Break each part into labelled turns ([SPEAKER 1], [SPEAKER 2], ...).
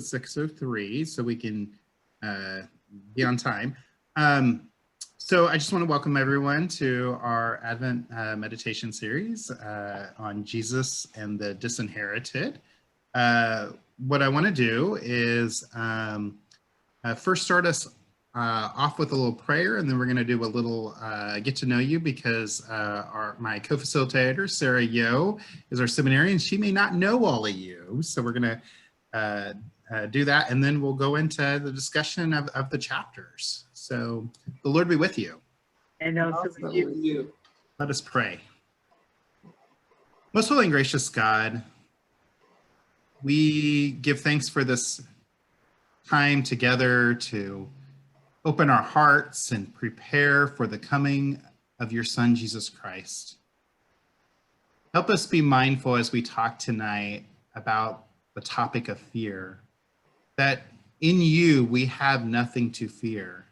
[SPEAKER 1] 6:03, so we can be on time. So I just want to welcome everyone to our Advent meditation series on Jesus and the Disinherited. What I want to do is first start us off with a little prayer, and then we're going to do a little get to know you, because my co-facilitator, Sarah Yo, is our seminarian. She may not know all of you, so we're going to do that, and then we'll go into the discussion of the chapters. So the Lord be with you.
[SPEAKER 2] And also with you.
[SPEAKER 1] Let us pray. Most holy and gracious God, we give thanks for this time together to open our hearts and prepare for the coming of your Son, Jesus Christ. Help us be mindful as we talk tonight about the topic of fear, that in you we have nothing to fear,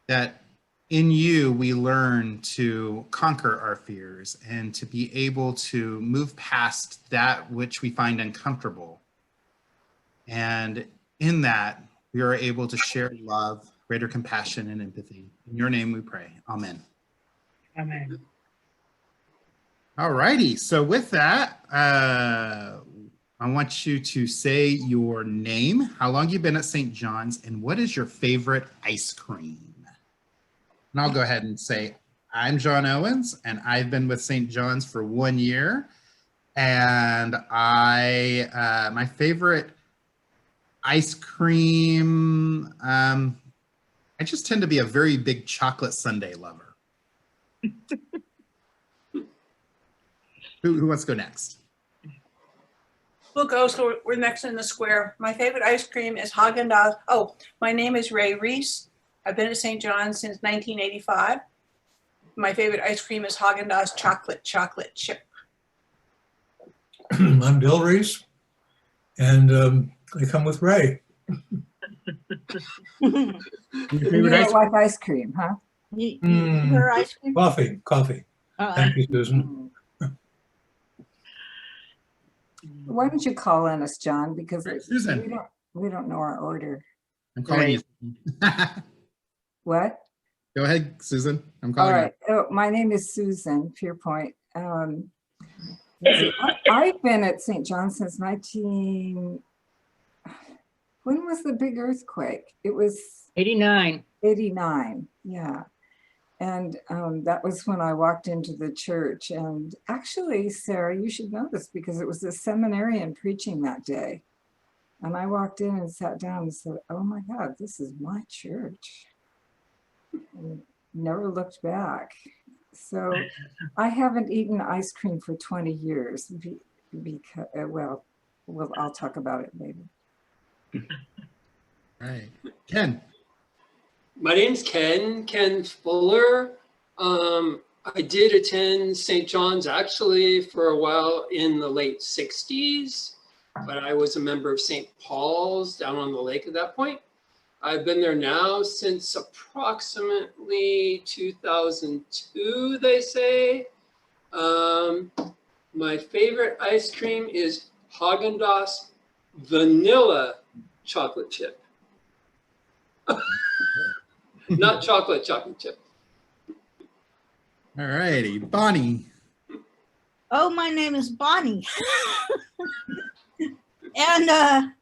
[SPEAKER 1] that in you we learn to conquer our fears and to be able to move past that which we find uncomfortable. And in that, we are able to share love, greater compassion, and empathy. In your name we pray. Amen.
[SPEAKER 2] Amen.
[SPEAKER 1] All righty. So with that, I want you to say your name, how long you've been at St. John's, and what is your favorite ice cream? And I'll go ahead and say, I'm John Owens, and I've been with St. John's for 1 year. And my favorite ice cream, I just tend to be a very big chocolate sundae lover. Who wants to go next?
[SPEAKER 3] We'll go, so we're next in the square. My favorite ice cream is Haagen-Dazs. Oh, my name is Ray Reese. I've been at St. John's since 1985. My favorite ice cream is Haagen-Dazs chocolate chip.
[SPEAKER 4] I'm Bill Reese, and I come with Ray.
[SPEAKER 5] You don't like ice cream, huh?
[SPEAKER 3] Her ice cream?
[SPEAKER 4] Coffee. Thank you, Susan.
[SPEAKER 5] Why don't you call on us, John? Because
[SPEAKER 1] Susan.
[SPEAKER 5] we don't know our order.
[SPEAKER 1] I'm calling you.
[SPEAKER 5] What?
[SPEAKER 1] Go ahead, Susan. I'm calling
[SPEAKER 5] All right. Oh, my name is Susan Pierpoint. I've been at St. John's since when was the big earthquake? It was
[SPEAKER 2] 89.
[SPEAKER 5] 89, yeah. And that was when I walked into the church. And actually, Sarah, you should know this because it was a seminarian preaching that day. And I walked in and sat down and said, oh my God, this is my church. And never looked back. So I haven't eaten ice cream for 20 years because, well, I'll talk about it later.
[SPEAKER 1] All right. Ken.
[SPEAKER 6] My name's Ken Fuller. I did attend St. John's actually for a while in the late 60s, but I was a member of St. Paul's down on the lake at that point. I've been there now since approximately 2002, they say. My favorite ice cream is Haagen-Dazs vanilla chocolate chip. Not chocolate chip.
[SPEAKER 1] All righty. Bonnie.
[SPEAKER 7] Oh, my name is Bonnie. And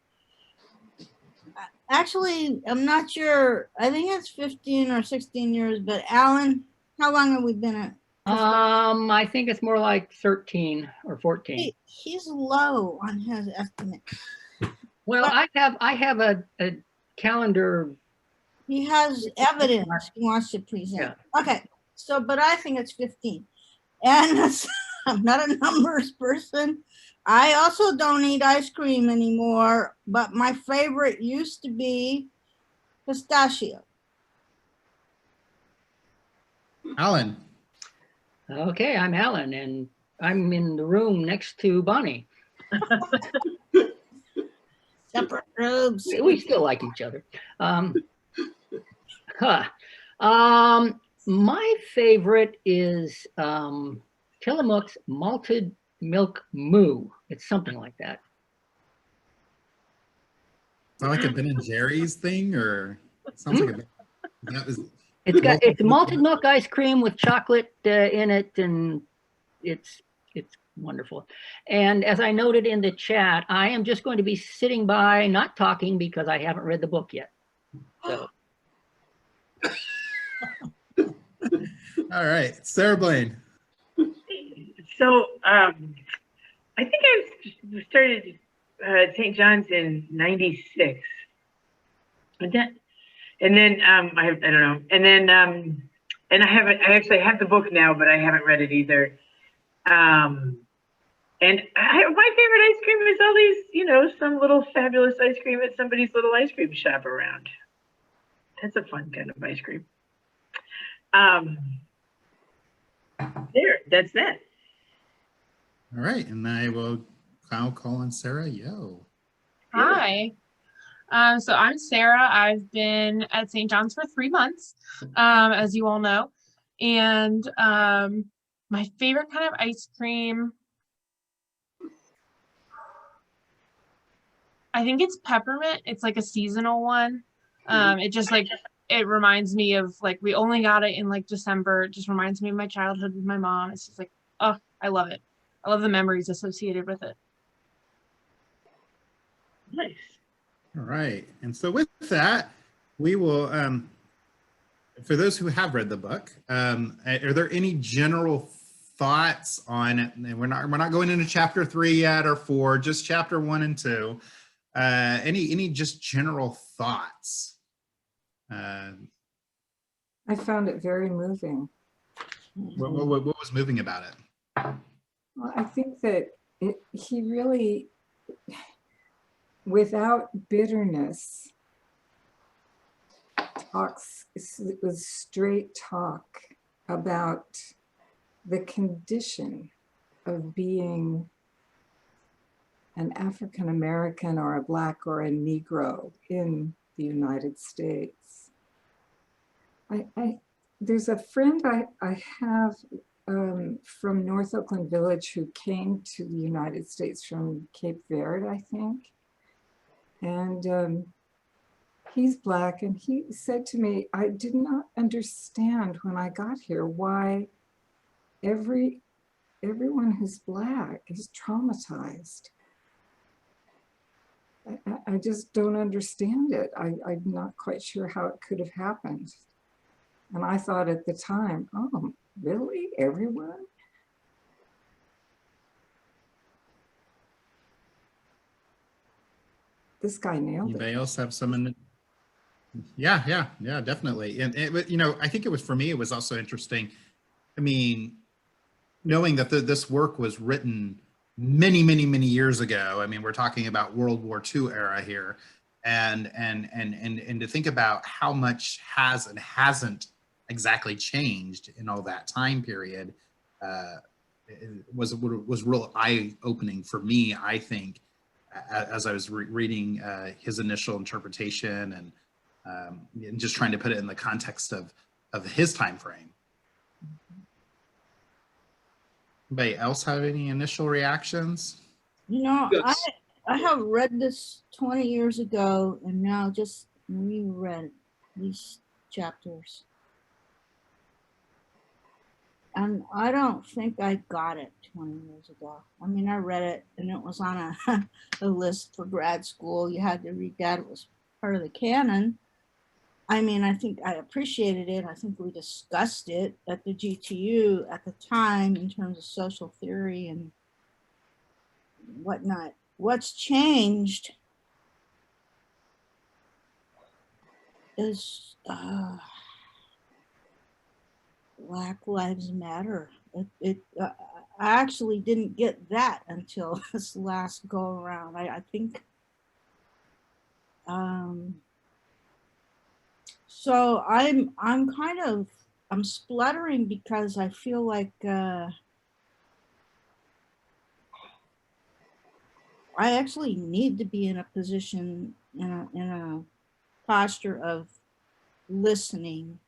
[SPEAKER 7] actually, I'm not sure. I think it's 15 or 16 years, but Alan, how long have we been at?
[SPEAKER 2] I think it's more like 13 or 14.
[SPEAKER 7] He's low on his estimate.
[SPEAKER 2] Well, I have a calendar.
[SPEAKER 7] He has evidence he wants to present.
[SPEAKER 2] Yeah.
[SPEAKER 7] Okay, so, but I think it's 15. And I'm not a numbers person. I also don't eat ice cream anymore, but my favorite used to be pistachio.
[SPEAKER 1] Alan.
[SPEAKER 2] Okay, I'm Alan, and I'm in the room next to Bonnie.
[SPEAKER 7] Separate rooms.
[SPEAKER 2] We still like each other. My favorite is Tillamook's malted milk moo. It's something like that.
[SPEAKER 1] that like a Ben and Jerry's thing, or it sounds like that was
[SPEAKER 2] It's malted milk ice cream with chocolate in it, and it's wonderful. And as I noted in the chat, I am just going to be sitting by, not talking, because I haven't read the book yet. So.
[SPEAKER 1] All right, Sarah Blaine.
[SPEAKER 8] So I think I started St. John's in '96, and then I don't know, and then and I actually have the book now, but I haven't read it either. And my favorite ice cream is all these, some little fabulous ice cream at somebody's little ice cream shop around. That's a fun kind of ice cream. That's that.
[SPEAKER 1] All right, and I will now call on Sarah Yo.
[SPEAKER 9] Hi. So I'm Sarah. I've been at St. John's for 3 months, as you all know. And my favorite kind of ice cream, I think it's peppermint. It's like a seasonal one. It just it reminds me of we only got it in December. It just reminds me of my childhood with my mom. It's just oh, I love it. I love the memories associated with it.
[SPEAKER 8] Nice.
[SPEAKER 1] All right, and so with that, we will, for those who have read the book, are there any general thoughts on it? And we're not going into chapter 3 yet or 4, just chapter 1 and 2. Any just general thoughts?
[SPEAKER 5] I found it very moving.
[SPEAKER 1] What was moving about it?
[SPEAKER 5] Well, I think that he really, without bitterness, it was straight talk about the condition of being an African American or a Black or a Negro in the United States. There's a friend I have from North Oakland Village who came to the United States from Cape Verde, I think. And he's Black, and he said to me, I did not understand when I got here why everyone who's Black is traumatized. I just don't understand it. I'm not quite sure how it could have happened. And I thought at the time, oh, really? Everyone? This guy nailed it.
[SPEAKER 1] Anybody else have some? Yeah, definitely. And I think it was, for me, it was also interesting. I mean, knowing that this work was written many years ago. I mean, we're talking about World War II era here, and to think about how much has and hasn't exactly changed in all that time period was real eye-opening for me, I think, as I was reading his initial interpretation and just trying to put it in the context of his time frame. Anybody else have any initial reactions?
[SPEAKER 6] Yes.
[SPEAKER 7] I have read this 20 years ago and now just reread these chapters. And I don't think I got it 20 years ago. I mean, I read it and it was on a list for grad school. You had to read that. It was part of the canon. I mean, I think I appreciated it. I think we discussed it at the GTU at the time in terms of social theory and whatnot. What's changed is Black Lives Matter. I actually didn't get that until this last go around. I think so I'm spluttering because I feel like I actually need to be in a position in a posture of listening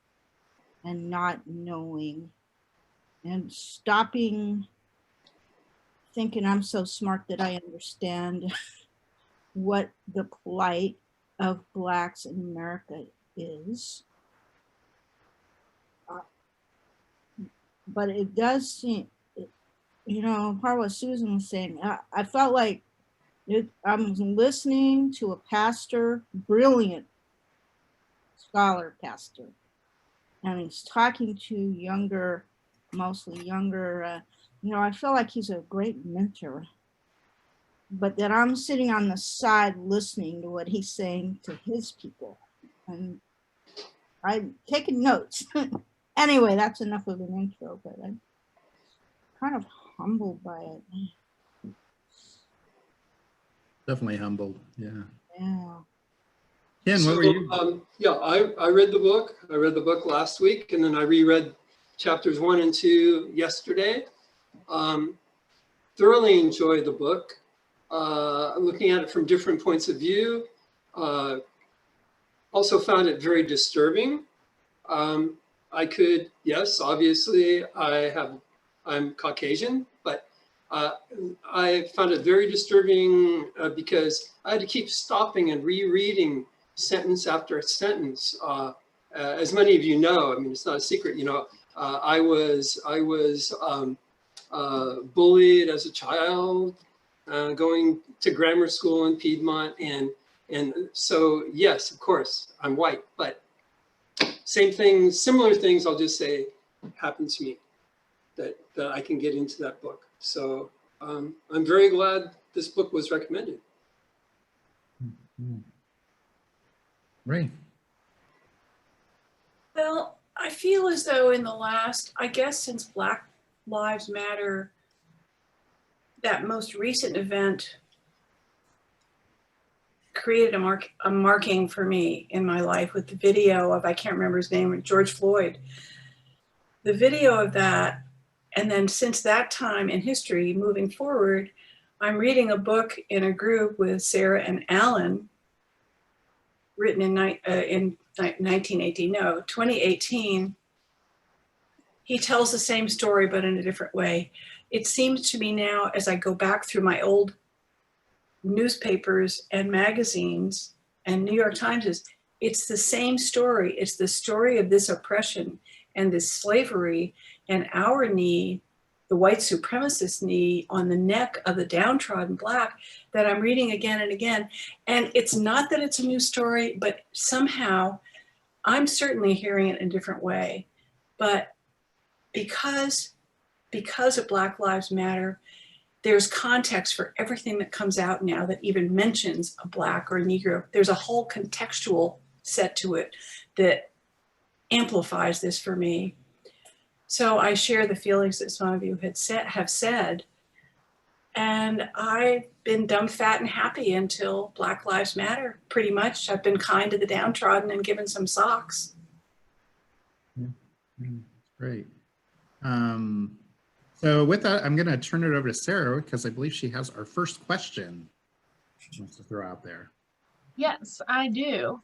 [SPEAKER 7] and not knowing and stopping thinking I'm so smart that I understand what the plight of Blacks in America is. But it does seem, you know, part of what Susan was saying, I felt like I was listening to a pastor, brilliant scholar pastor, and he's talking to younger, mostly younger, you know, I feel like he's a great mentor. But then I'm sitting on the side listening to what he's saying to his people. And I'm taking notes. Anyway, that's enough of an intro, but I'm kind of humbled by it.
[SPEAKER 1] Definitely humbled. Yeah.
[SPEAKER 7] Yeah.
[SPEAKER 1] Ken, what were you?
[SPEAKER 6] Yeah, I read the book. I read the book last week, and then I reread chapters 1 and 2 yesterday. Thoroughly enjoyed the book. Looking at it from different points of view. Also found it very disturbing. Yes, obviously I'm Caucasian, but I found it very disturbing because I had to keep stopping and rereading sentence after sentence. As many of you know, I mean, it's not a secret, you know, I was bullied as a child, going to grammar school in Piedmont. And so, yes, of course, I'm white, but same thing, similar things, I'll just say, happened to me that I can get into that book. So I'm very glad this book was recommended.
[SPEAKER 1] Ray.
[SPEAKER 3] Well, I feel as though in the last, I guess since Black Lives Matter, that most recent event created a marking for me in my life with the video of, I can't remember his name, George Floyd. The video of that, and then since that time in history, moving forward, I'm reading a book in a group with Sarah and Alan, written in 2018. He tells the same story, but in a different way. It seems to me now, as I go back through my old newspapers and magazines and New York Times, it's the same story. It's the story of this oppression and this slavery and our knee, the white supremacist knee on the neck of the downtrodden Black, that I'm reading again and again. And it's not that it's a new story, but somehow I'm certainly hearing it in a different way. But because of Black Lives Matter, there's context for everything that comes out now that even mentions a Black or a Negro. There's a whole contextual set to it that amplifies this for me. So I share the feelings that some of you have said, and I've been dumb, fat, and happy until Black Lives Matter, pretty much. I've been kind to the downtrodden and given some socks.
[SPEAKER 1] Yeah. Great. So with that, I'm going to turn it over to Sarah because I believe she has our first question she wants to throw out there.
[SPEAKER 9] Yes, I do.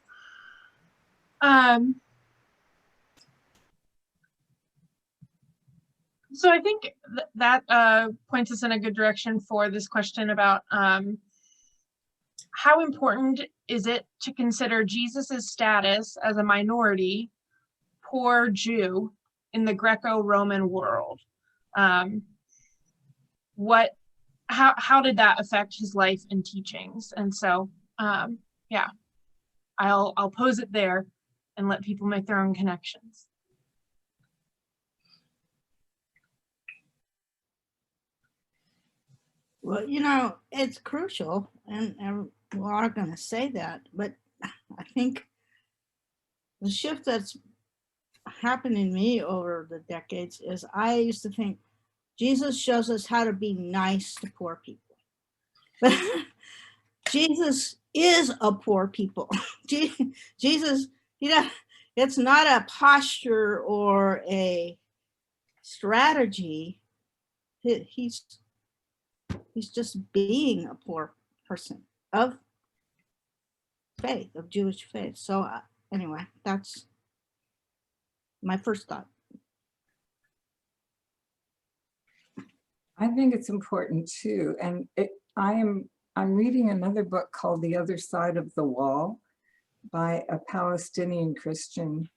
[SPEAKER 9] So I think that points us in a good direction for this question about how important is it to consider Jesus's status as a minority, poor Jew in the Greco-Roman world? How did that affect his life and teachings? And so, yeah, I'll pose it there and let people make their own connections.
[SPEAKER 7] Well, you know, it's crucial, and we are going to say that, but I think the shift that's happened in me over the decades is I used to think Jesus shows us how to be nice to poor people. But Jesus is a poor people. Jesus, you know, it's not a posture or a strategy. He's just being a poor person of faith, of Jewish faith. So anyway, that's my first thought.
[SPEAKER 5] I think it's important too. And I'm reading another book called The Other Side of the Wall. by a Palestinian Christian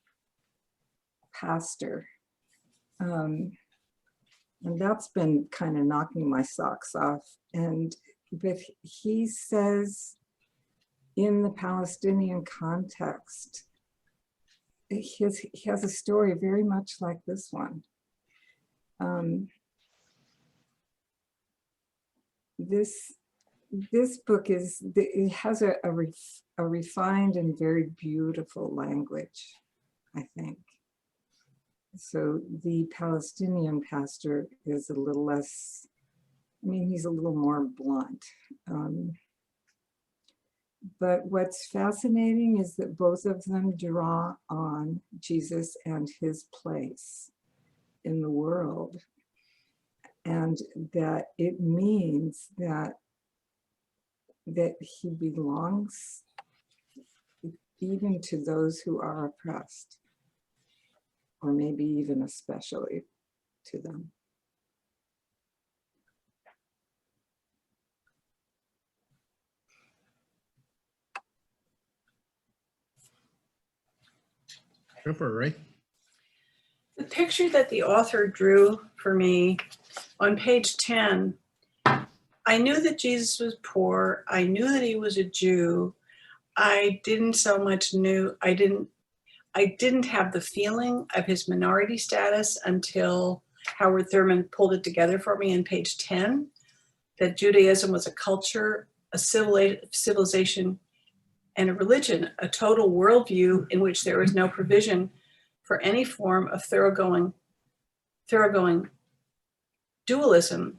[SPEAKER 5] pastor. And that's been kind of knocking my socks off. But he says in the Palestinian context, he has a story very much like this one. This book it has a refined and very beautiful language, I think. So the Palestinian pastor is a little less, I mean, he's a little more blunt. But what's fascinating is that both of them draw on Jesus and his place in the world. And that it means that he belongs even to those who are oppressed, or maybe even especially to them.
[SPEAKER 1] Go for it, Ray.
[SPEAKER 3] The picture that the author drew for me on page 10, I knew that Jesus was poor. I knew that he was a Jew. I didn't so much I didn't have the feeling of his minority status until Howard Thurman pulled it together for me in page 10, that Judaism was a culture, a civilization, and a religion, a total worldview in which there was no provision for any form of thoroughgoing dualism.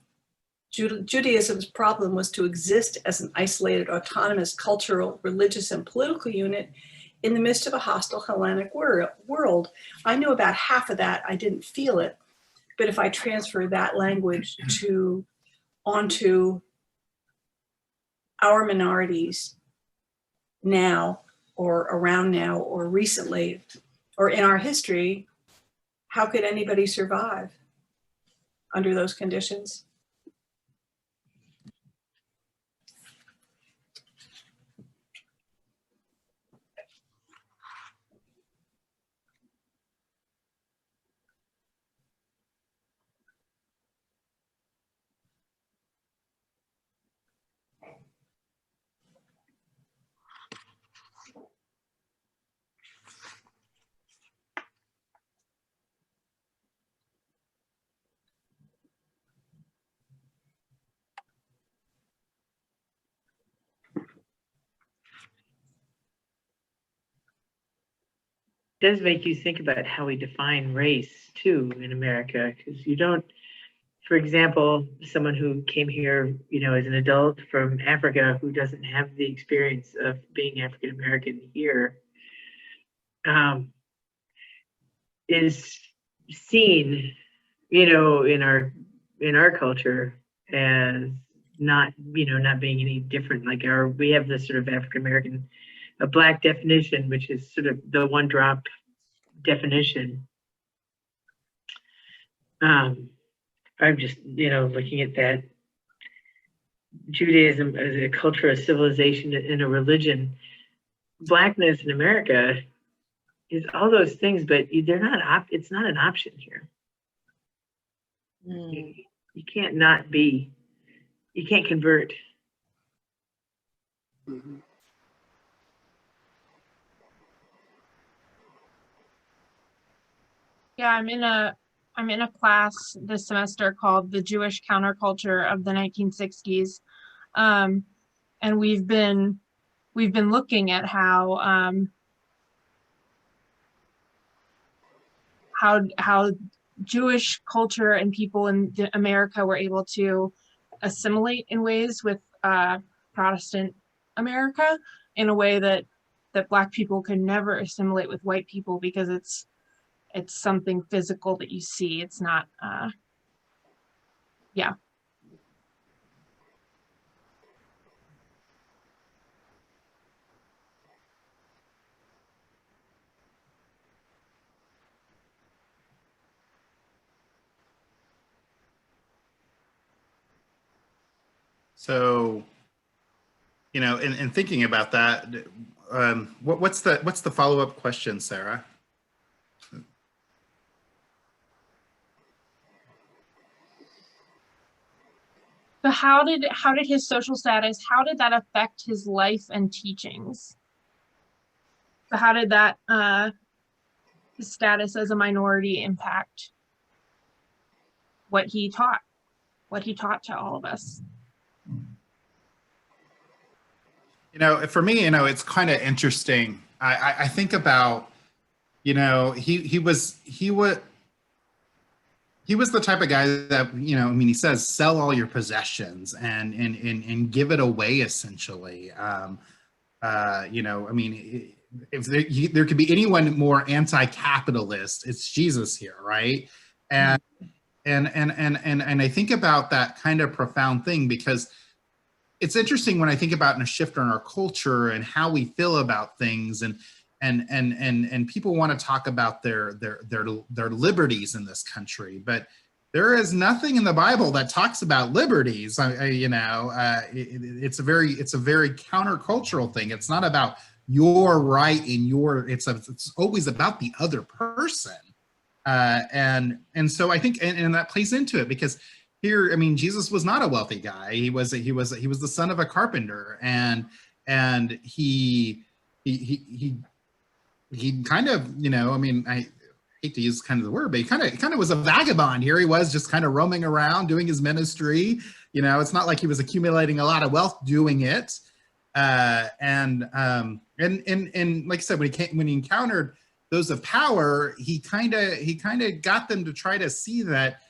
[SPEAKER 3] Judaism's problem was to exist as an isolated, autonomous, cultural, religious, and political unit in the midst of a hostile Hellenic world. I knew about half of that. I didn't feel it. But if I transfer that language onto our minorities now, or around now, or recently, or in our history, how could anybody survive under those conditions?
[SPEAKER 8] Does make you think about how we define race too in America, because you don't, for example, someone who came here, as an adult from Africa who doesn't have the experience of being African American here, is seen, in our culture as not being any different. Like we have this sort of African American, a Black definition, which is sort of the one drop definition. I'm just, looking at that. Judaism as a culture, a civilization, and a religion. Blackness in America is all those things, but they're not. It's not an option here. You can't not be. You can't convert.
[SPEAKER 6] Mm-hmm.
[SPEAKER 9] Yeah, I'm in a class this semester called The Jewish Counterculture of the 1960s. And we've been looking at how Jewish culture and people in America were able to assimilate in ways with Protestant America in a way that Black people could never assimilate with white people, because it's something physical that you see. It's not, yeah.
[SPEAKER 1] So, in thinking about that, what's the follow-up question, Sarah?
[SPEAKER 9] So how did his social status, how did that affect his life and teachings? So how did that his status as a minority impact what he taught to all of us?
[SPEAKER 1] You know, for me, you know, it's kind of interesting. I think about, you know, he was the type of guy that, you know, I mean, he says, sell all your possessions and give it away, essentially. You know, I mean, if there could be anyone more anti-capitalist, it's Jesus here, right? And I think about that kind of profound thing, because it's interesting when I think about in a shift in our culture and how we feel about things, and people want to talk about their liberties in this country, but there is nothing in the Bible that talks about liberties. You know, it's a very countercultural thing. It's not about your right and your. It's always about the other person, and so I think and that plays into it, because here, I mean, Jesus was not a wealthy guy. He was the son of a carpenter, and he kind of, you know, I mean, I hate to use kind of the word, but he kind of was a vagabond. Here he was, just kind of roaming around doing his ministry. You know, it's not like he was accumulating a lot of wealth doing it. And like I said, when he encountered those of power, he kind of got them to try to see that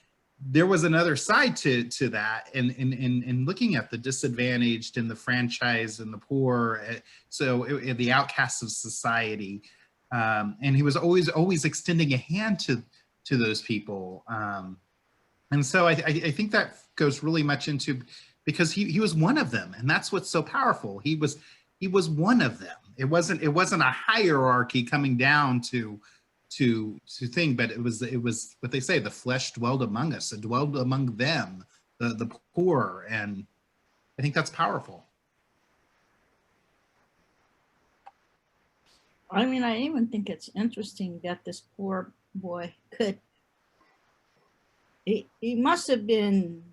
[SPEAKER 1] there was another side to that, and looking at the disadvantaged and the franchised and the poor, so the outcasts of society, and he was always extending a hand to those people, and so I think that goes really much into, because he was one of them, and that's what's so powerful. He was one of them. It wasn't a hierarchy coming down to thing, but it was what they say, the flesh dwelled among us, it dwelled among them, the poor, and I think that's powerful.
[SPEAKER 7] I mean, I even think it's interesting that this poor boy he must have been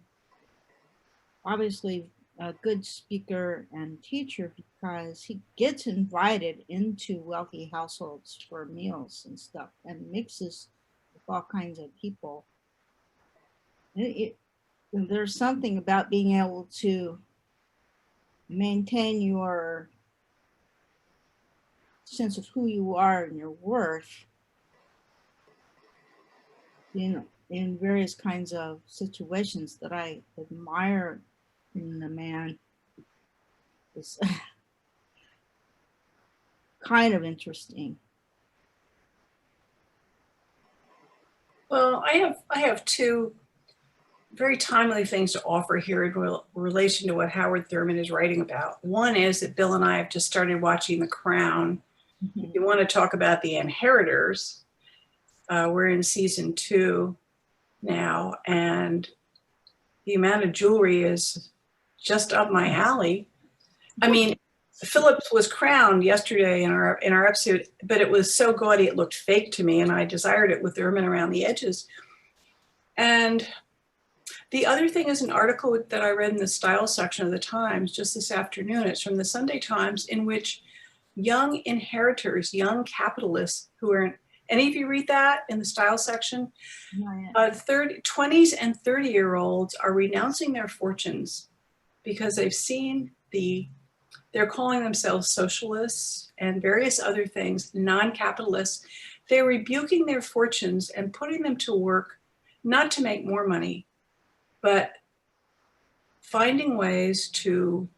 [SPEAKER 7] obviously a good speaker and teacher, because he gets invited into wealthy households for meals and stuff and mixes with all kinds of people. There's something about being able to maintain your sense of who you are and your worth in various kinds of situations that I admire in the man. It's kind of interesting.
[SPEAKER 3] Well, I have two very timely things to offer here in relation to what Howard Thurman is writing about. One is that Bill and I have just started watching The Crown. Mm-hmm. If you want to talk about the inheritors, we're in season 2 now, and the amount of jewelry is just up my alley. I mean, Phillips was crowned yesterday in our episode, but it was so gaudy it looked fake to me, and I desired it with ermine around the edges. And the other thing is an article that I read in the style section of the Times just this afternoon. It's from the Sunday Times, in which young inheritors, young capitalists who are, any of you read that in the style section? 20s and 30-year-olds are renouncing their fortunes because they've seen they're calling themselves socialists and various other things, non-capitalists. They're rebuking their fortunes and putting them to work, not to make more money, but finding ways to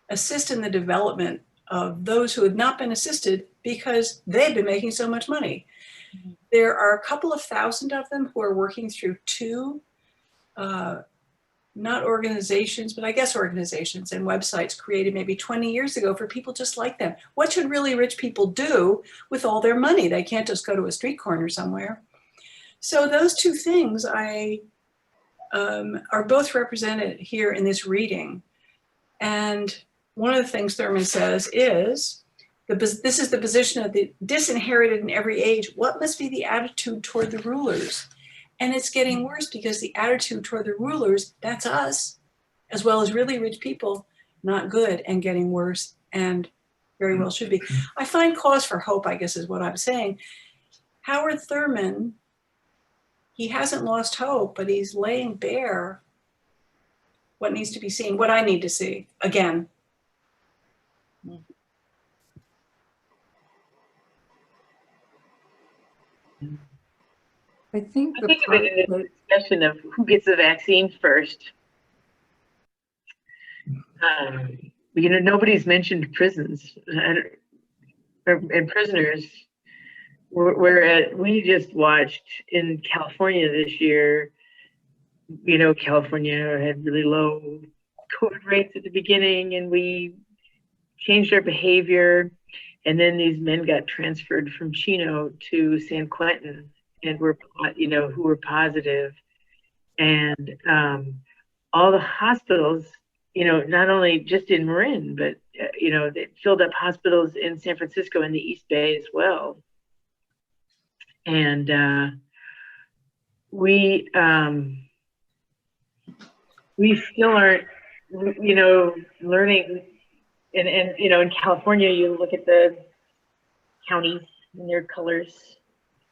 [SPEAKER 3] assist in the development of those who had not been assisted because they've been making so much money. Mm-hmm. There are a couple of thousand of them who are working through 2 not organizations, but I guess organizations and websites created maybe 20 years ago for people just like them. What should really rich people do with all their money? They can't just go to a street corner somewhere. So those 2 things are both represented here in this reading. And one of the things Thurman says is This is the position of the disinherited in every age. What must be the attitude toward the rulers? And it's getting worse because the attitude toward the rulers, that's us, as well as really rich people, not good and getting worse, and very well should be. I find cause for hope, I guess is what I'm saying. Howard Thurman, he hasn't lost hope, but he's laying bare what needs to be seen, what I need to see again.
[SPEAKER 5] I think
[SPEAKER 8] I think of it in a discussion of who gets the vaccine first. You know, nobody's mentioned prisons and prisoners. We just watched in California this year. You know, California had really low COVID rates at the beginning, and we changed our behavior. And then these men got transferred from Chino to San Quentin, and who were positive. And all the hospitals, you know, not only just in Marin, but you know, they filled up hospitals in San Francisco and the East Bay as well. And we still aren't, you know, learning. And you know, in California, you look at the counties and their colors,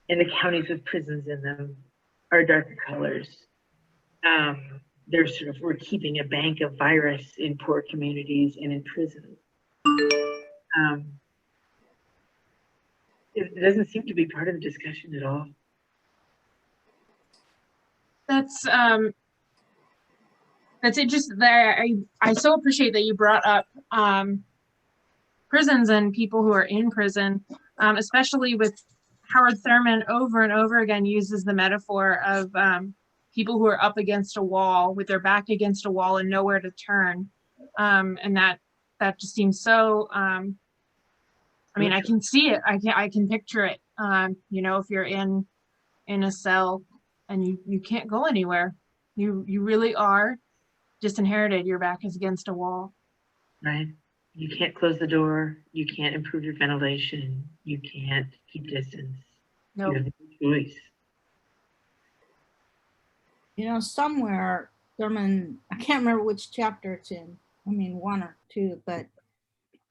[SPEAKER 8] and the counties with prisons in them are darker colors. We're keeping a bank of virus in poor communities and in prisons. It doesn't seem to be part of the discussion at all.
[SPEAKER 9] That's interesting. I so appreciate that you brought up prisons and people who are in prison, especially with Howard Thurman over and over again uses the metaphor of people who are up against a wall with their back against a wall and nowhere to turn. And that just seems so, I mean, I can see it. I can picture it. You know, if you're in a cell and you can't go anywhere, you really are disinherited. Your back is against a wall.
[SPEAKER 8] Right. You can't close the door. You can't improve your ventilation. You can't keep distance.
[SPEAKER 9] Nope.
[SPEAKER 8] You have no choice.
[SPEAKER 7] You know, somewhere Thurman, I can't remember which chapter it's in. I mean, one or two, but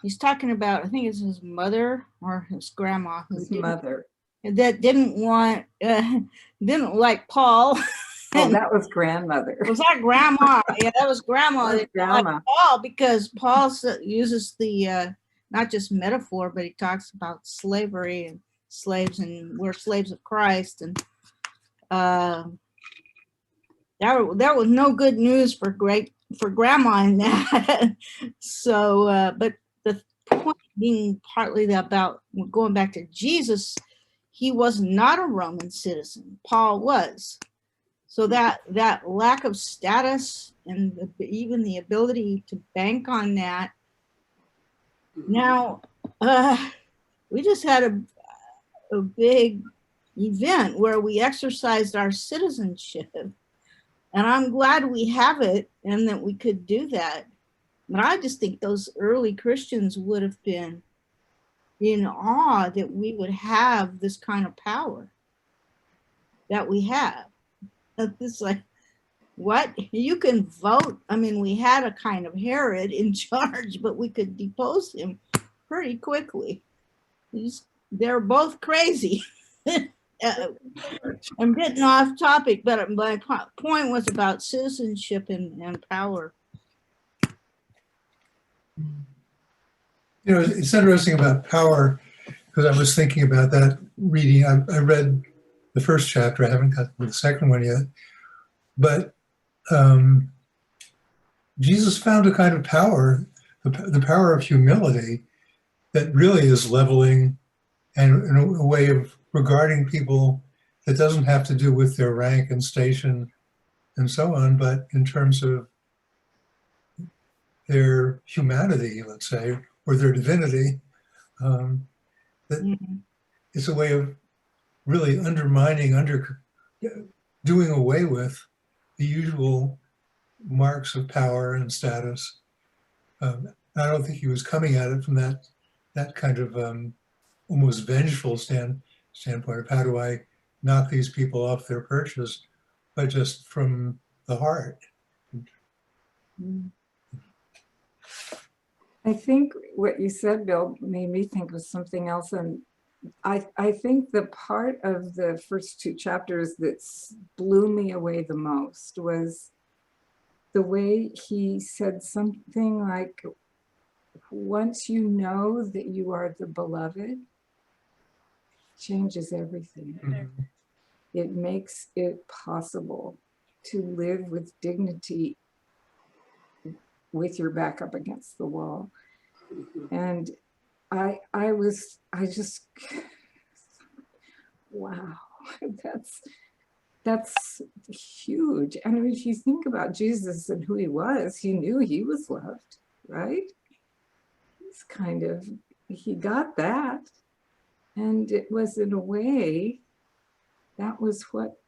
[SPEAKER 7] he's talking about, I think it's his mother or his grandma.
[SPEAKER 5] His mother.
[SPEAKER 7] That didn't like Paul.
[SPEAKER 5] Oh, that was grandmother.
[SPEAKER 7] Was that grandma? Yeah, that was grandma.
[SPEAKER 5] That was grandma.
[SPEAKER 7] Like Paul, because Paul uses the not just metaphor, but he talks about slavery and slaves, and we're slaves of Christ, and that was no good news for grandma in that. So, but the point being partly about going back to Jesus, he was not a Roman citizen. Paul was. So that lack of status and even the ability to bank on that. Now, we just had a big event where we exercised our citizenship. And I'm glad we have it and that we could do that. But I just think those early Christians would have been in awe that we would have this kind of power that we have. It's like, what? You can vote. I mean, we had a kind of Herod in charge, but we could depose him pretty quickly. They're both crazy. I'm getting off topic, but my point was about citizenship and power.
[SPEAKER 4] You know, it's interesting about power, because I was thinking about that reading. I read the first chapter. I haven't got to the second one yet. But Jesus found a kind of power, the power of humility, that really is leveling and in a way of regarding people that doesn't have to do with their rank and station and so on, but in terms of their humanity, let's say, or their divinity. That it's a way of really undermining, doing away with the usual marks of power and status. I don't think he was coming at it from that that kind of almost vengeful standpoint of how do I knock these people off their perches, but just from the heart.
[SPEAKER 5] I think what you said, Bill, made me think of something else. And I think the part of the first two chapters that blew me away the most was the way he said something like, once you know that you are the beloved, changes everything.
[SPEAKER 4] Mhm.
[SPEAKER 5] It makes it possible to live with dignity with your back up against the wall. And I just, wow, that's huge. And if you think about Jesus and who he was, he knew he was loved, right? He's kind of, he got that. And it was, in a way, that was what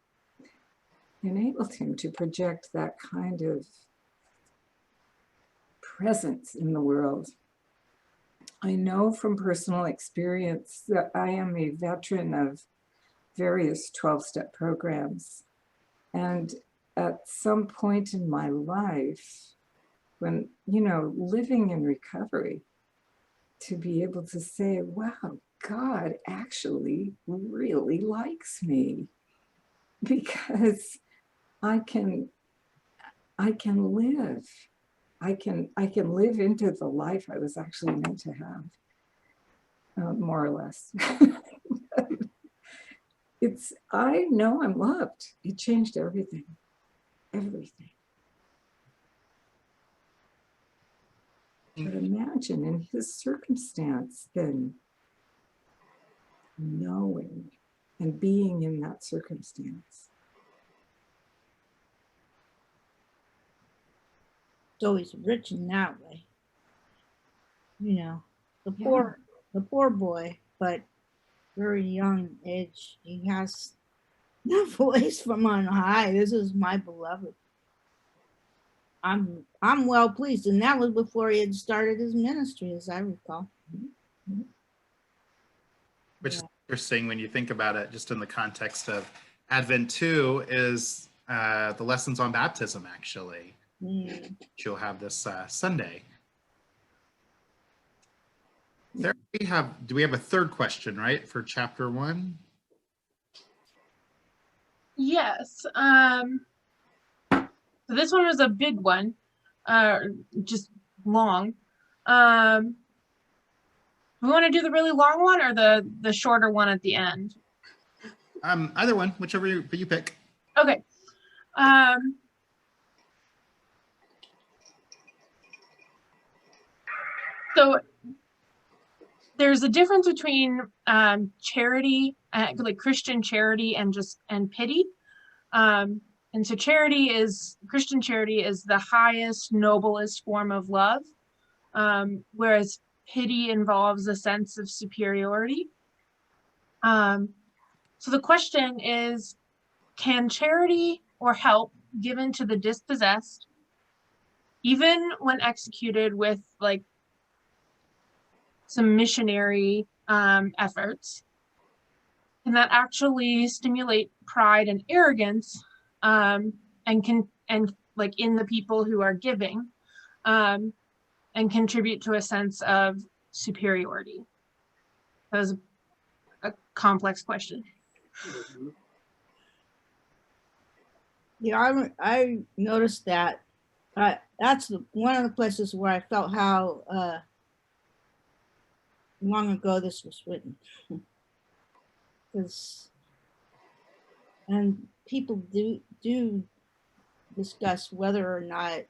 [SPEAKER 5] enabled him to project that kind of presence in the world. I know from personal experience that I am a veteran of various 12-step programs. And at some point in my life, when, living in recovery, to be able to say, wow, God actually really likes me, because I can live. I can live into the life I was actually meant to have, more or less. I know I'm loved. It changed everything, everything. But imagine in his circumstance, then knowing and being in that circumstance.
[SPEAKER 7] So he's rich in that way. The poor boy, but very young age, he has the voice from on high. This is my beloved. I'm well pleased. And that was before he had started his ministry, as I recall.
[SPEAKER 1] Which is interesting when you think about it, just in the context of Advent 2 is the lessons on baptism, actually. You'll have this Sunday. There do we have a third question, right, for chapter 1?
[SPEAKER 9] Yes. So this one was a big one, just long. We want to do the really long one or the shorter one at the end?
[SPEAKER 1] Either one, whichever you pick.
[SPEAKER 9] Okay. So there's a difference between charity, like Christian charity, and pity. And so Christian charity is the highest, noblest form of love, whereas pity involves a sense of superiority. So the question is, can charity or help given to the dispossessed, even when executed with like some missionary efforts, can that actually stimulate pride and arrogance, and like in the people who are giving, and contribute to a sense of superiority? That was a complex question.
[SPEAKER 7] Yeah, I noticed that. That's one of the places where I felt how long ago this was written. And people do discuss whether or not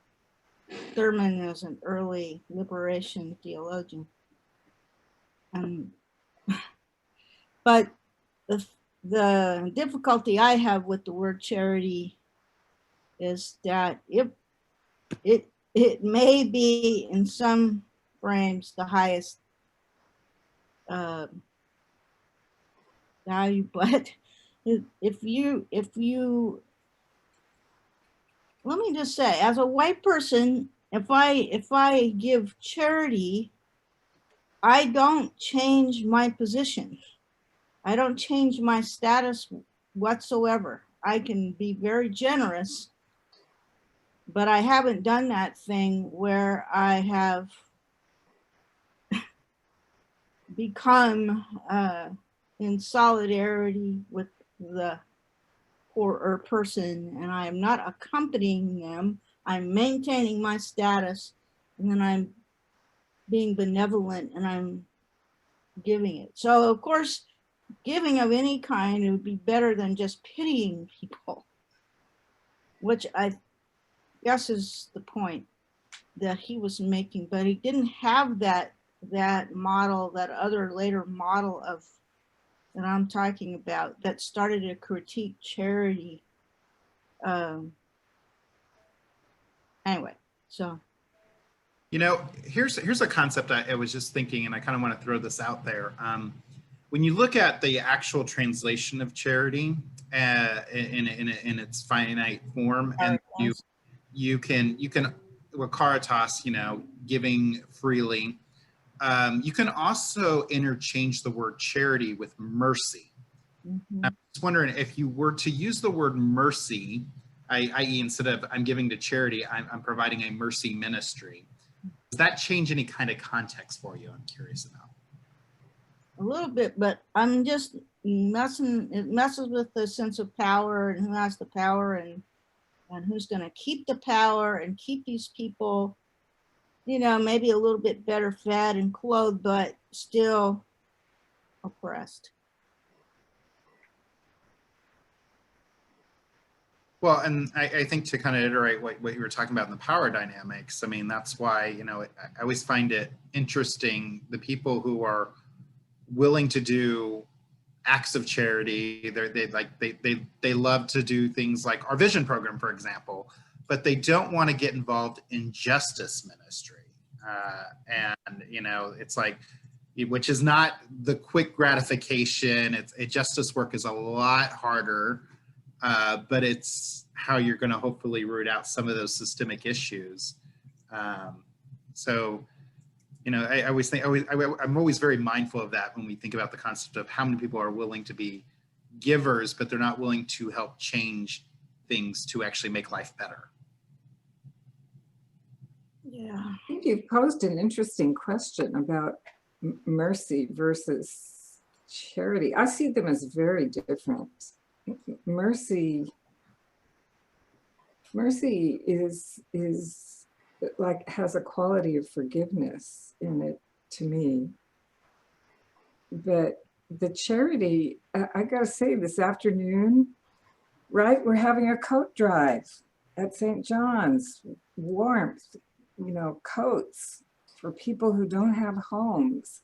[SPEAKER 7] Thurman is an early liberation theologian. But the difficulty I have with the word charity is that it may be in some frames the highest value, but if you let me just say, as a white person, if I give charity, I don't change my position. I don't change my status whatsoever. I can be very generous, but I haven't done that thing where I have become in solidarity with the poorer person, and I am not accompanying them. I'm maintaining my status, and then I'm being benevolent and I'm giving it. So of course, giving of any kind would be better than just pitying people, which I guess is the point that he was making, but he didn't have that model, that other later model of that I'm talking about that started to critique charity. Anyway, so.
[SPEAKER 1] You know, here's a concept I was just thinking, and I kind of want to throw this out there. When you look at the actual translation of charity in its finite form, and you can with caritas, you know, giving freely. You can also interchange the word charity with mercy.
[SPEAKER 7] Mm-hmm.
[SPEAKER 1] I'm just wondering if you were to use the word mercy, i.e. instead of I'm giving to charity, I'm providing a mercy ministry. Does that change any kind of context for you? I'm curious about.
[SPEAKER 7] A little bit, but I'm just it messes with the sense of power and who has the power and who's going to keep the power and keep these people, you know, maybe a little bit better fed and clothed, but still oppressed.
[SPEAKER 1] Well, and I think to kind of iterate what you were talking about in the power dynamics, I mean, that's why, you know, I always find it interesting, the people who are willing to do acts of charity, they love to do things like our vision program, for example, but they don't want to get involved in justice ministry. And, you know, it's like, which is not the quick gratification. Justice work is a lot harder. But it's how you're going to hopefully root out some of those systemic issues. So, you know, I always think, I'm always very mindful of that when we think about the concept of how many people are willing to be givers, but they're not willing to help change things to actually make life better.
[SPEAKER 5] Yeah, I think you've posed an interesting question about mercy versus charity. I see them as very different. Mercy is like has a quality of forgiveness in it to me. But the charity, I gotta say, this afternoon, right, we're having a coat drive at St. John's. Warmth, you know, coats for people who don't have homes.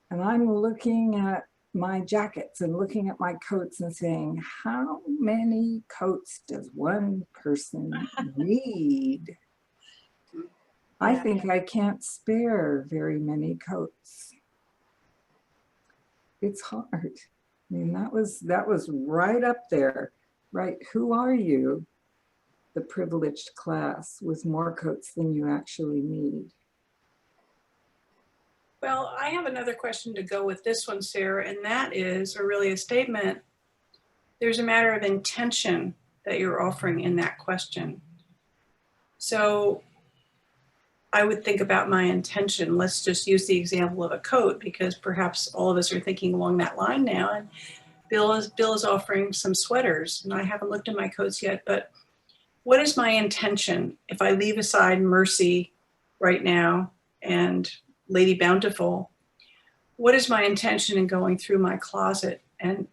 [SPEAKER 5] And I'm looking at my jackets and looking at my coats and saying, how many coats does one person need? I think I can't spare very many coats. It's hard. I mean, that was right up there, right? Who are you? The privileged class with more coats than you actually need.
[SPEAKER 3] Well, I have another question to go with this one, Sarah, and that is, or really a statement, there's a matter of intention that you're offering in that question. So I would think about my intention. Let's just use the example of a coat, because perhaps all of us are thinking along that line now. And Bill is offering some sweaters, and I haven't looked at my coats yet, but what is my intention if I leave aside mercy right now and Lady Bountiful? What is my intention in going through my closet? And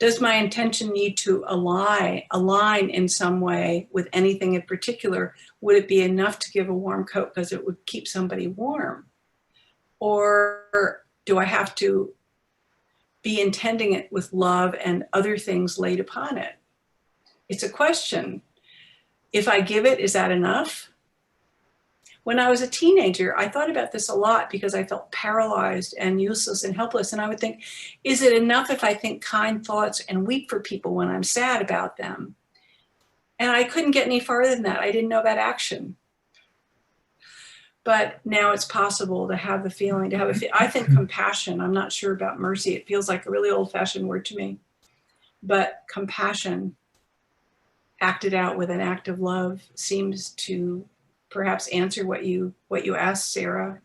[SPEAKER 3] does my intention need to align in some way with anything in particular? Would it be enough to give a warm coat because it would keep somebody warm? Or do I have to be intending it with love and other things laid upon it? It's a question. If I give it, is that enough? When I was a teenager, I thought about this a lot because I felt paralyzed and useless and helpless. And I would think, is it enough if I think kind thoughts and weep for people when I'm sad about them? And I couldn't get any farther than that. I didn't know about action. but now it's possible to have the feeling, I think compassion, I'm not sure about mercy. It feels like a really old fashioned word to me, but compassion acted out with an act of love seems to perhaps answer what you asked, Sarah.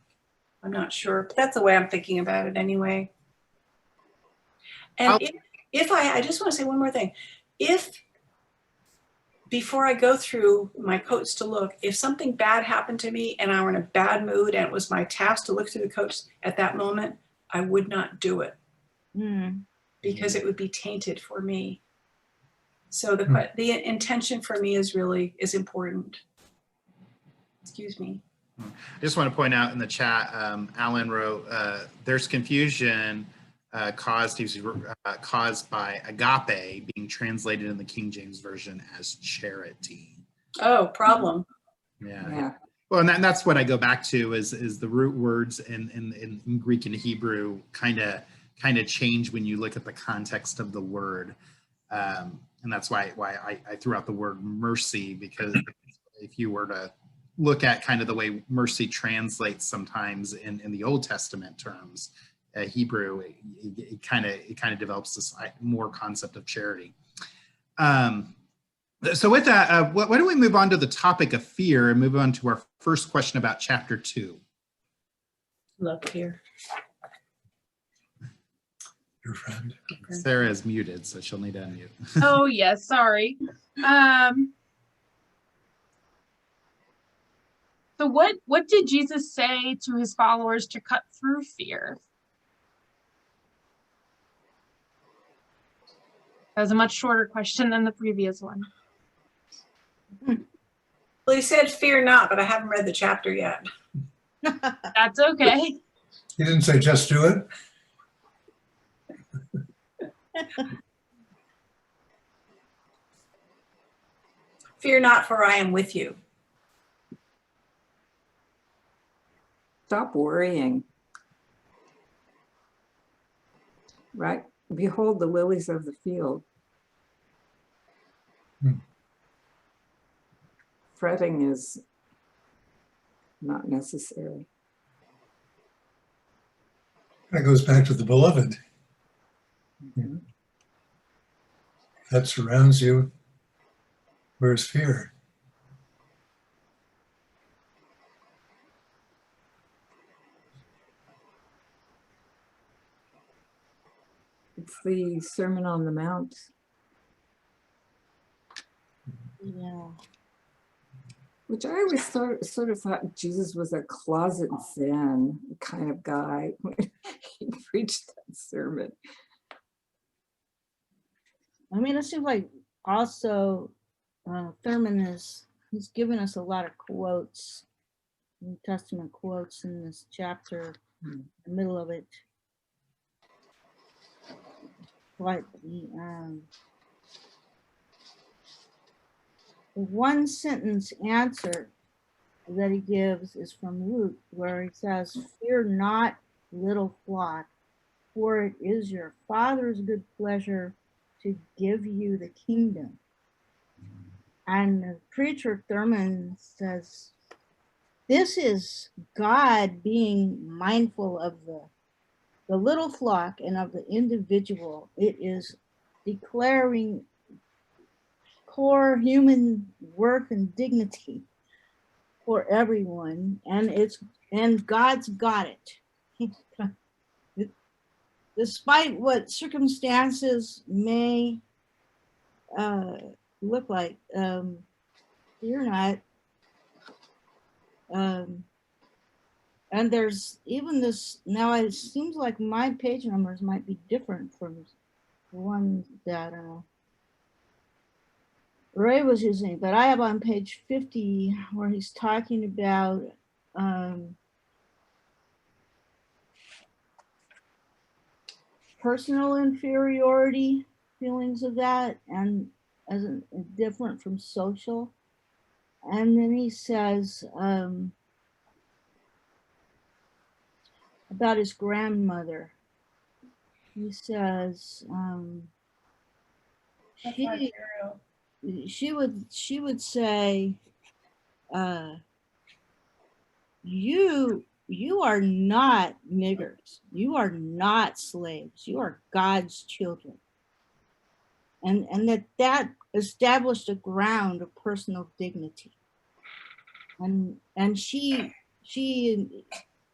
[SPEAKER 3] I'm not sure, but that's the way I'm thinking about it anyway. And if I just want to say one more thing. If before I go through my coats to look, if something bad happened to me and I were in a bad mood and it was my task to look through the coats at that moment, I would not do it because it would be tainted for me. So the intention for me is important. Excuse me.
[SPEAKER 1] I just want to point out in the chat, Alan wrote, there's confusion caused by agape being translated in the King James Version as charity.
[SPEAKER 3] Oh, problem.
[SPEAKER 1] Yeah. Well, and that's what I go back to is the root words in Greek and Hebrew kind of change when you look at the context of the word. And that's why I threw out the word mercy, because if you were to look at kind of the way mercy translates sometimes in the Old Testament terms, Hebrew, it kind of develops this more concept of charity. So with that, why don't we move on to the topic of fear and move on to our first question about chapter 2.
[SPEAKER 3] Love fear.
[SPEAKER 4] Your friend.
[SPEAKER 1] Sarah is muted, so she'll need to unmute.
[SPEAKER 9] Oh yes, sorry. So what did Jesus say to his followers to cut through fear? That was a much shorter question than the previous one.
[SPEAKER 3] Well, he said, fear not, but I haven't read the chapter yet.
[SPEAKER 9] That's okay.
[SPEAKER 4] He didn't say just do it.
[SPEAKER 3] Fear not, for I am with you.
[SPEAKER 5] Stop worrying. Right? Behold the lilies of the field. Fretting is not necessary.
[SPEAKER 4] That goes back to the beloved. That surrounds you. Where's fear?
[SPEAKER 5] It's the Sermon on the Mount.
[SPEAKER 7] Yeah.
[SPEAKER 5] Which I always sort of thought Jesus was a closet Zen kind of guy when he preached that sermon.
[SPEAKER 7] I mean, it seems like also Thurman he's given us a lot of quotes, New Testament quotes in this chapter, in the middle of it. But the one sentence answer that he gives is from Luke, where he says, "Fear not, little flock, for it is your Father's good pleasure to give you the kingdom." And the preacher Thurman says, this is God being mindful of the little flock and of the individual. It is declaring core human worth and dignity for everyone, and God's got it. Despite what circumstances may look like, fear not. And there's even this, now it seems like my page numbers might be different from the ones that Ray was using, but I have on page 50 where he's talking about personal inferiority, feelings of that, and as different from social. And then he says about his grandmother. He says she would say you are not niggers. You are not slaves. You are God's children. And that established a ground of personal dignity. And she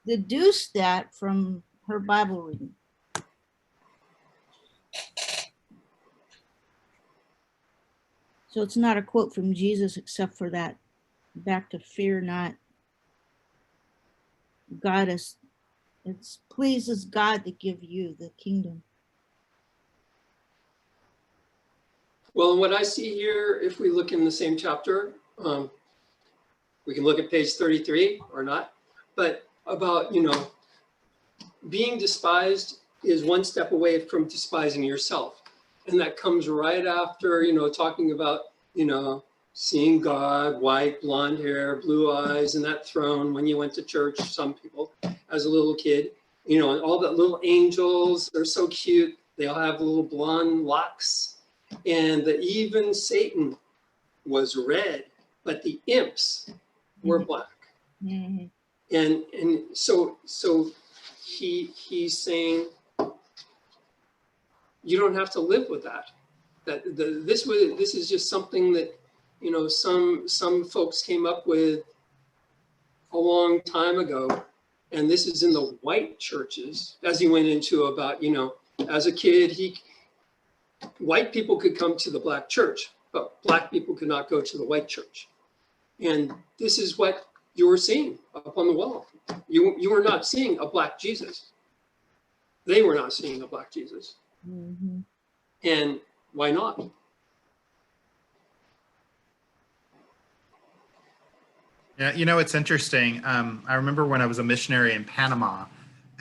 [SPEAKER 7] deduced that from her Bible reading. So it's not a quote from Jesus, except for that back to fear not. God is, it pleases God to give you the kingdom.
[SPEAKER 6] Well, what I see here, if we look in the same chapter, we can look at page 33 or not, but about, being despised is one step away from despising yourself. And that comes right after, talking about, seeing God, white, blonde hair, blue eyes, and that throne when you went to church, some people, as a little kid, and all the little angels, they're so cute. They all have little blonde locks. And even Satan was red, but the imps were black.
[SPEAKER 7] Mm-hmm.
[SPEAKER 6] And so he's saying, you don't have to live with that. This is just something that, some folks came up with a long time ago. And this is in the white churches, as he went into about, as a kid, white people could come to the black church, but black people could not go to the white church. And this is what you were seeing up on the wall. You were not seeing a black Jesus. They were not seeing a black Jesus.
[SPEAKER 7] Mm-hmm.
[SPEAKER 6] And why not?
[SPEAKER 1] Yeah, it's interesting. I remember when I was a missionary in Panama,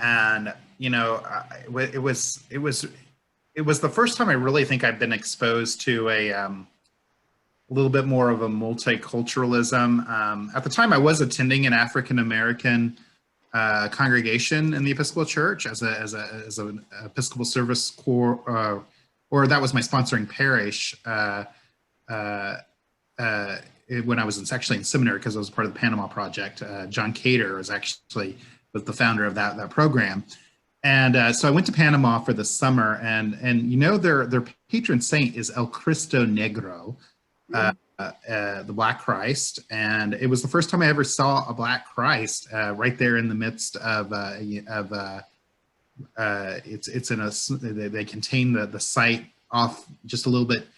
[SPEAKER 1] and it was the first time I really think I've been exposed to a little bit more of a multiculturalism. At the time, I was attending an African American congregation in the Episcopal Church as an Episcopal Service Corps, or that was my sponsoring parish. When I was actually in seminary, because I was part of the Panama Project. John Cater was the founder of that program. And so I went to Panama for the summer, and their patron saint is El Cristo Negro, the Black Christ. And it was the first time I ever saw a Black Christ right there in the midst of it's in they contain the site off just a little bit,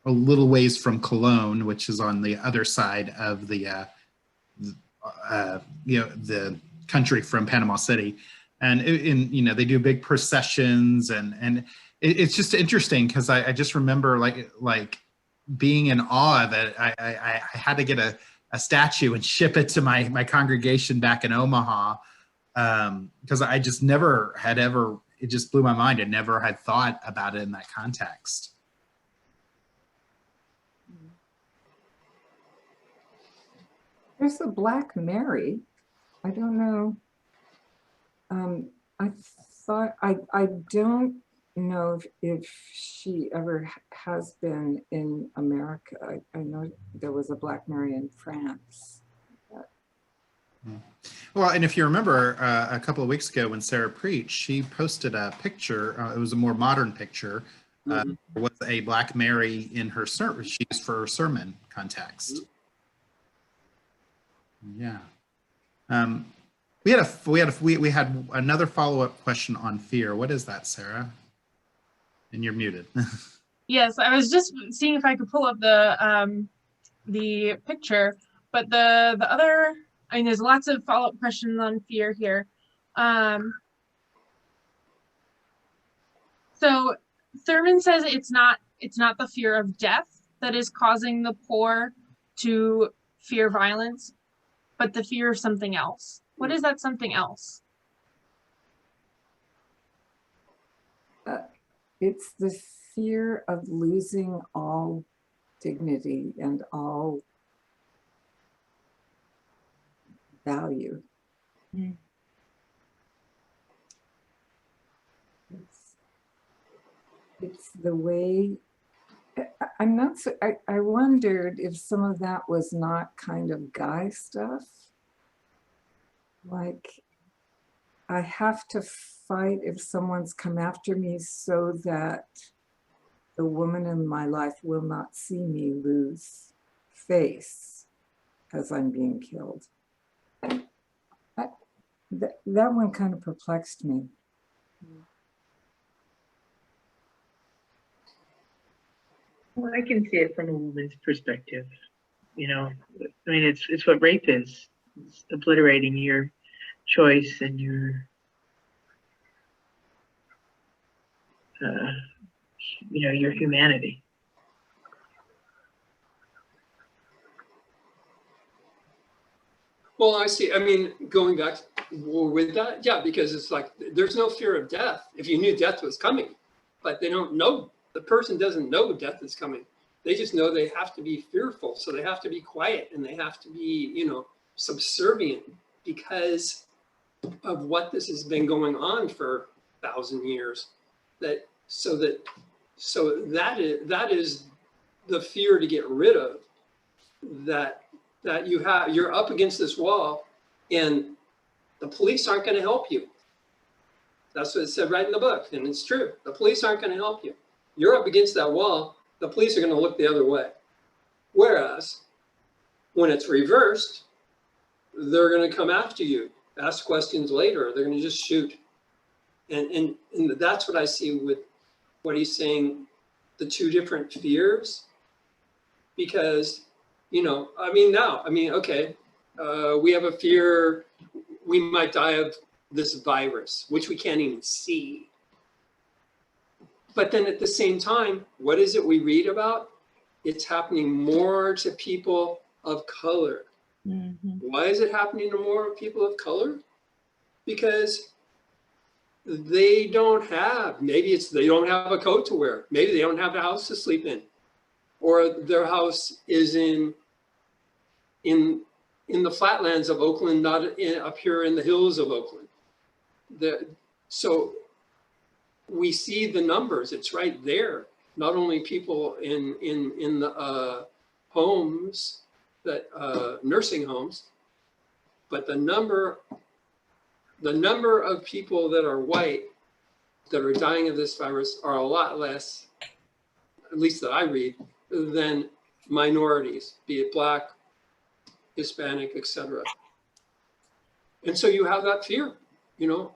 [SPEAKER 1] a little ways from Cologne, which is on the other side of the country from Panama City. And they do big processions, and it's just interesting because I just remember like being in awe that I had to get a statue and ship it to my congregation back in Omaha, because I just never had ever, it just blew my mind. I never had thought about it in that context.
[SPEAKER 5] There's a Black Mary. I don't know. I don't know if she ever has been in America. I know there was a Black Mary in France.
[SPEAKER 1] Well, and if you remember a couple of weeks ago when Sarah preached, she posted a picture. It was a more modern picture. There was a Black Mary in her sermon. She used for her sermon context. Yeah. We had another follow-up question on fear. What is that, Sarah? And you're muted.
[SPEAKER 9] Yes, I was just seeing if I could pull up the picture, but the other, there's lots of follow-up questions on fear here. So Thurman says it's not the fear of death that is causing the poor to fear violence, but the fear of something else. What is that something else?
[SPEAKER 5] It's the fear of losing all dignity and all value.
[SPEAKER 7] Mm.
[SPEAKER 5] It's the way, I wondered if some of that was not kind of guy stuff, like I have to fight if someone's come after me so that the woman in my life will not see me lose face as I'm being killed. That one kind of perplexed me.
[SPEAKER 8] Well, I can see it from a woman's perspective. You know, I mean, it's what rape is. It's obliterating your choice and your, you know, your humanity.
[SPEAKER 6] Well, I see. I mean, going back with that, yeah, because it's like there's no fear of death if you knew death was coming, but they don't know. The person doesn't know death is coming. They just know they have to be fearful, so they have to be quiet and they have to be, you know, subservient because of what this has been going on for 1,000 years. That is the fear to get rid of. That you're up against this wall and the police aren't going to help you. That's what it said right in the book, and it's true. The police aren't going to help you. You're up against that wall, the police are going to look the other way. Whereas when it's reversed, they're going to come after you, ask questions later, they're going to just shoot. And that's what I see with what he's saying, the two different fears, because you know, okay, we have a fear we might die of this virus, which we can't even see. But then at the same time, what is it we read about? It's happening more to people of color.
[SPEAKER 7] Mhm.
[SPEAKER 6] Why is it happening to more people of color? Because they don't have, they don't have a coat to wear. Maybe they don't have a house to sleep in. Or their house is in the flatlands of Oakland, not up here in the hills of Oakland. So we see the numbers, it's right there. Not only people in the homes, that nursing homes, but the number of people that are white that are dying of this virus are a lot less, at least that I read, than minorities, be it Black, Hispanic, etc. And so you have that fear, you know,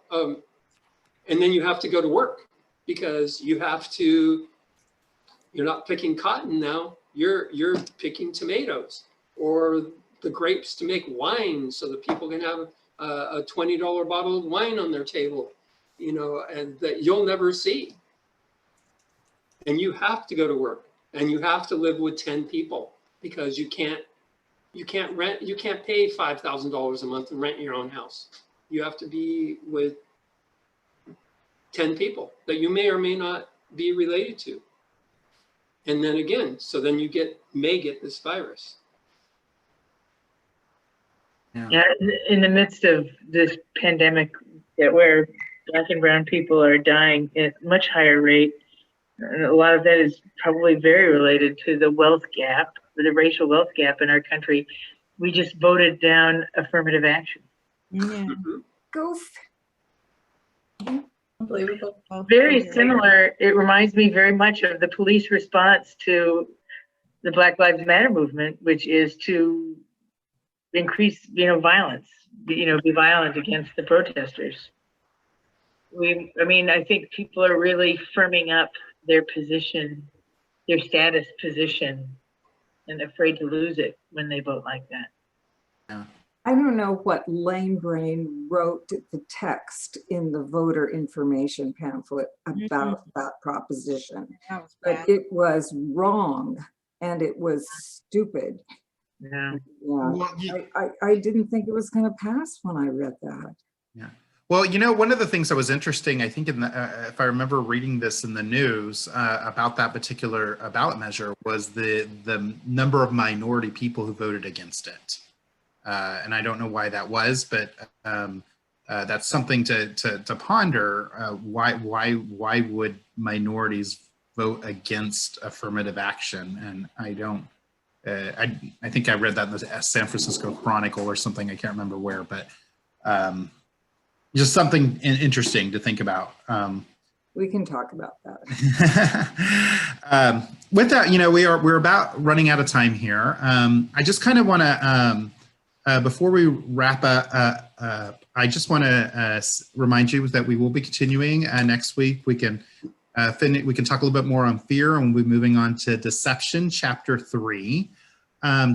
[SPEAKER 6] and then you have to go to work because you're not picking cotton now, you're picking tomatoes or the grapes to make wine so that people can have a $20 bottle of wine on their table, you know, and that you'll never see. And you have to go to work and you have to live with 10 people because you can't pay $5,000 a month and rent your own house. You have to be with 10 people that you may or may not be related to. And then again, so then you may get this virus.
[SPEAKER 8] Yeah, in the midst of this pandemic where Black and brown people are dying at much higher rate, and a lot of that is probably very related to the wealth gap, the racial wealth gap in our country. We just voted down affirmative action.
[SPEAKER 7] Yeah.
[SPEAKER 5] Go.
[SPEAKER 3] Unbelievable.
[SPEAKER 8] Very similar. It reminds me very much of the police response to the Black Lives Matter movement, which is to increase, violence, be violent against the protesters. I think people are really firming up their position, their status position, and afraid to lose it when they vote like that.
[SPEAKER 1] Yeah.
[SPEAKER 5] I don't know what lame brain wrote the text in the voter information pamphlet about that proposition,
[SPEAKER 7] That was
[SPEAKER 5] but
[SPEAKER 7] bad.
[SPEAKER 5] it was wrong and it was stupid.
[SPEAKER 8] Yeah.
[SPEAKER 1] Well,
[SPEAKER 5] I didn't think it was going to pass when I read that.
[SPEAKER 1] yeah. Well, one of the things that was interesting, I think, if I remember reading this in the news about that particular ballot measure, was the number of minority people who voted against it. And I don't know why that was, but that's something to ponder. Why would minorities vote against affirmative action? And I don't. I think I read that in the San Francisco Chronicle or something. I can't remember where, but just something interesting to think about.
[SPEAKER 5] We can talk about that.
[SPEAKER 1] With that, we're about running out of time here. I just kind of want to, before we wrap up, I just want to remind you that we will be continuing next week. We can we can talk a little bit more on fear, and we'll be moving on to deception, chapter 3.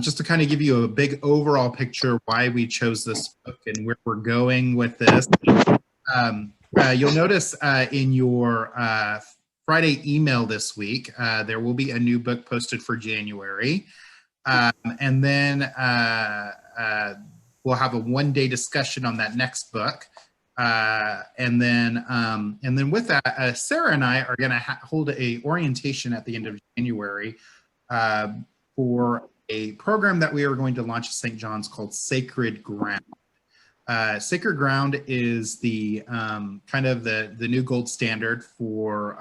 [SPEAKER 1] Just to kind of give you a big overall picture why we chose this book and where we're going with this. You'll notice in your Friday email this week, there will be a new book posted for January. And then we'll have a one-day discussion on that next book. And then with that, Sarah and I are going to hold a orientation at the end of January for a program that we are going to launch at St. John's called Sacred Ground. Sacred Ground is the kind of the new gold standard for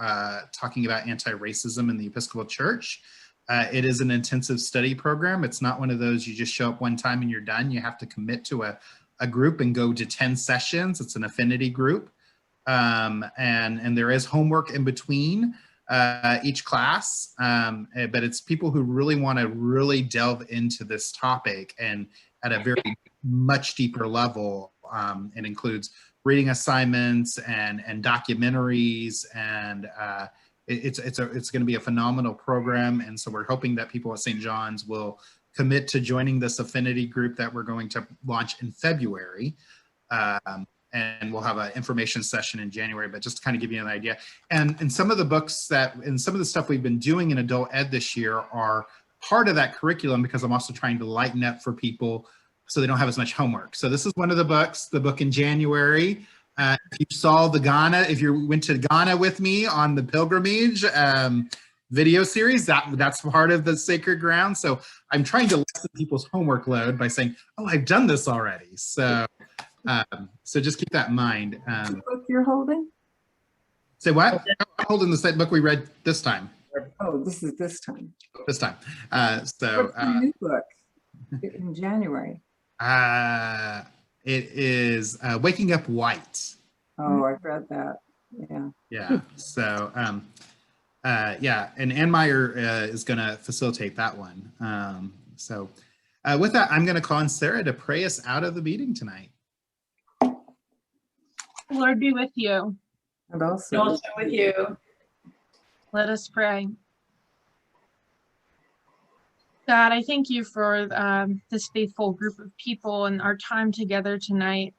[SPEAKER 1] talking about anti-racism in the Episcopal Church. It is an intensive study program. It's not one of those you just show up one time and you're done. You have to commit to a group and go to 10 sessions. It's an affinity group. And there is homework in between each class, but it's people who really want to really delve into this topic and at a very much deeper level. It includes reading assignments and documentaries, and it's going to be a phenomenal program. And so we're hoping that people at St. John's will commit to joining this affinity group that we're going to launch in February. And we'll have an information session in January, but just to kind of give you an idea. And some of the books and some of the stuff we've been doing in adult ed this year are part of that curriculum, because I'm also trying to lighten up for people so they don't have as much homework. So this is one of the books, the book in January. If you saw if you went to Ghana with me on the pilgrimage video series, that's part of the Sacred Ground. So I'm trying to lessen people's homework load by saying, oh, I've done this already. So just keep that in mind.
[SPEAKER 5] The book you're holding?
[SPEAKER 1] Say what? I'm holding the same book we read this time.
[SPEAKER 5] Oh, this is this time.
[SPEAKER 1] This time.
[SPEAKER 5] What's the new book in January?
[SPEAKER 1] It is Waking Up White.
[SPEAKER 5] Oh, I've read that. Yeah.
[SPEAKER 1] Yeah. So, yeah, and Ann Meyer is going to facilitate that one. So with that, I'm going to call on Sarah to pray us out of the meeting tonight.
[SPEAKER 9] Lord be with you.
[SPEAKER 5] And also
[SPEAKER 3] with you.
[SPEAKER 9] Let us pray. God, I thank you for this faithful group of people and our time together tonight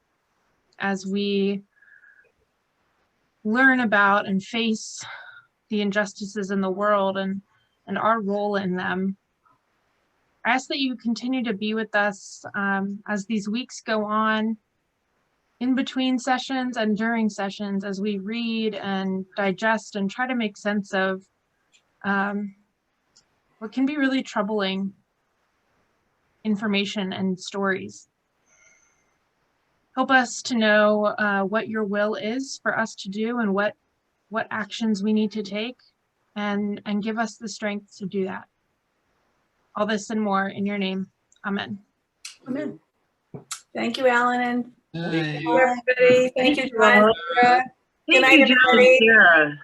[SPEAKER 9] as we learn about and face the injustices in the world and our role in them. I ask that you continue to be with us as these weeks go on, in between sessions and during sessions, as we read and digest and try to make sense of what can be really troubling information and stories. Help us to know what your will is for us to do and what actions we need to take, and give us the strength to do that. All this and more in your name. Amen.
[SPEAKER 3] Amen. Thank you, Alan, and
[SPEAKER 1] Bye.
[SPEAKER 3] everybody. Thank you, John. Good night,
[SPEAKER 8] Thank you, John and
[SPEAKER 3] everybody.
[SPEAKER 8] Sarah.